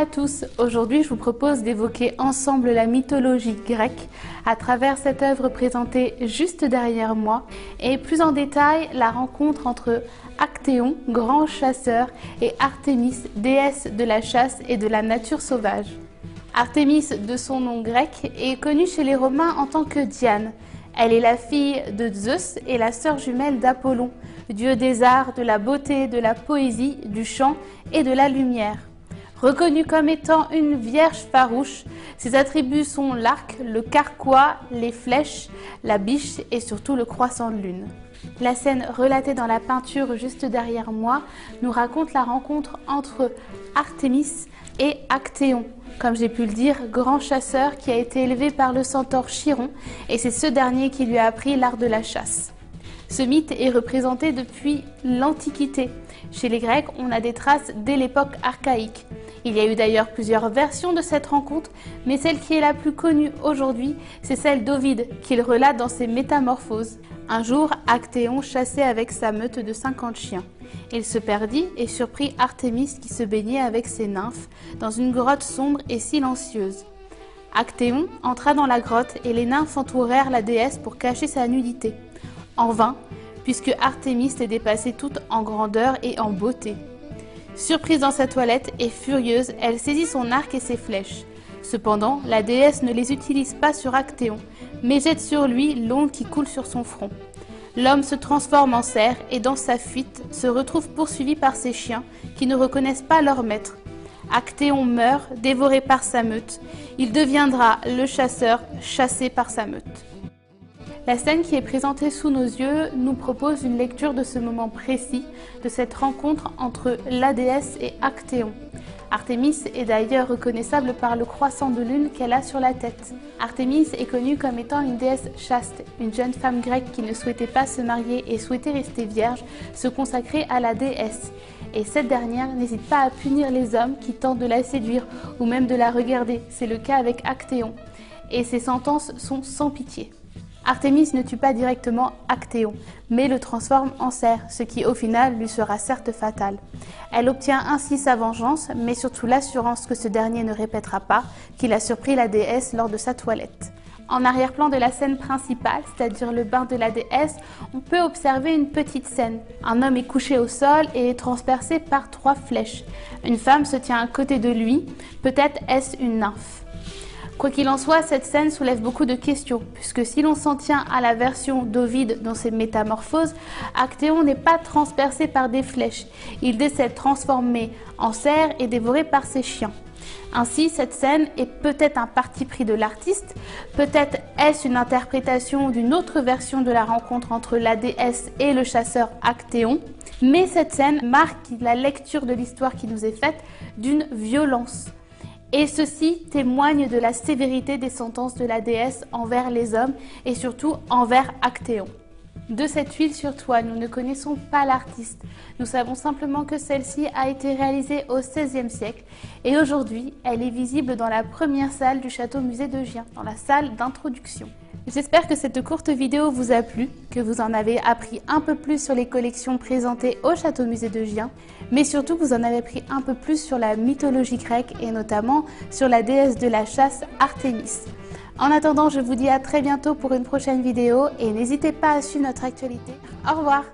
à tous, aujourd'hui je vous propose d'évoquer ensemble la mythologie grecque à travers cette œuvre présentée juste derrière moi et plus en détail la rencontre entre Actéon, grand chasseur, et Artémis, déesse de la chasse et de la nature sauvage. Artémis, de son nom grec, est connue chez les Romains en tant que Diane. Elle est la fille de Zeus et la sœur jumelle d'Apollon, dieu des arts, de la beauté, de la poésie, du chant et de la lumière. Reconnue comme étant une vierge farouche, ses attributs sont l'arc, le carquois, les flèches, la biche et surtout le croissant de lune. La scène relatée dans la peinture juste derrière moi nous raconte la rencontre entre Artémis et Actéon, comme j'ai pu le dire, grand chasseur qui a été élevé par le centaure Chiron, et c'est ce dernier qui lui a appris l'art de la chasse. Ce mythe est représenté depuis l'Antiquité. Chez les Grecs, on a des traces dès l'époque archaïque. Il y a eu d'ailleurs plusieurs versions de cette rencontre, mais celle qui est la plus connue aujourd'hui, c'est celle d'Ovide, qu'il relate dans ses Métamorphoses. Un jour, Actéon chassait avec sa meute de 50 chiens. Il se perdit et surprit Artémis qui se baignait avec ses nymphes dans une grotte sombre et silencieuse. Actéon entra dans la grotte et les nymphes entourèrent la déesse pour cacher sa nudité. En vain, puisque Artémis les dépassait toutes en grandeur et en beauté. Surprise dans sa toilette et furieuse, elle saisit son arc et ses flèches. Cependant, la déesse ne les utilise pas sur Actéon, mais jette sur lui l'onde qui coule sur son front. L'homme se transforme en cerf et dans sa fuite se retrouve poursuivi par ses chiens qui ne reconnaissent pas leur maître. Actéon meurt, dévoré par sa meute. Il deviendra le chasseur, chassé par sa meute. La scène qui est présentée sous nos yeux nous propose une lecture de ce moment précis, de cette rencontre entre la déesse et Actéon. Artémis est d'ailleurs reconnaissable par le croissant de lune qu'elle a sur la tête. Artémis est connue comme étant une déesse chaste, une jeune femme grecque qui ne souhaitait pas se marier et souhaitait rester vierge, se consacrer à la déesse. Et cette dernière n'hésite pas à punir les hommes qui tentent de la séduire ou même de la regarder. C'est le cas avec Actéon. Et ses sentences sont sans pitié. Artémis ne tue pas directement Actéon, mais le transforme en cerf, ce qui au final lui sera certes fatal. Elle obtient ainsi sa vengeance, mais surtout l'assurance que ce dernier ne répétera pas qu'il a surpris la déesse lors de sa toilette. En arrière-plan de la scène principale, c'est-à-dire le bain de la déesse, on peut observer une petite scène. Un homme est couché au sol et est transpercé par 3 flèches. Une femme se tient à côté de lui, peut-être est-ce une nymphe. Quoi qu'il en soit, cette scène soulève beaucoup de questions, puisque si l'on s'en tient à la version d'Ovide dans ses Métamorphoses, Actéon n'est pas transpercé par des flèches. Il décède transformé en cerf et dévoré par ses chiens. Ainsi, cette scène est peut-être un parti pris de l'artiste, peut-être est-ce une interprétation d'une autre version de la rencontre entre la déesse et le chasseur Actéon, mais cette scène marque la lecture de l'histoire qui nous est faite d'une violence. Et ceci témoigne de la sévérité des sentences de la déesse envers les hommes et surtout envers Actéon. De cette huile sur toile, nous ne connaissons pas l'artiste. Nous savons simplement que celle-ci a été réalisée au XVIe siècle et aujourd'hui, elle est visible dans la première salle du château-musée de Gien, dans la salle d'introduction. J'espère que cette courte vidéo vous a plu, que vous en avez appris un peu plus sur les collections présentées au château-musée de Gien, mais surtout vous en avez appris un peu plus sur la mythologie grecque et notamment sur la déesse de la chasse Artémis. En attendant, je vous dis à très bientôt pour une prochaine vidéo et n'hésitez pas à suivre notre actualité. Au revoir!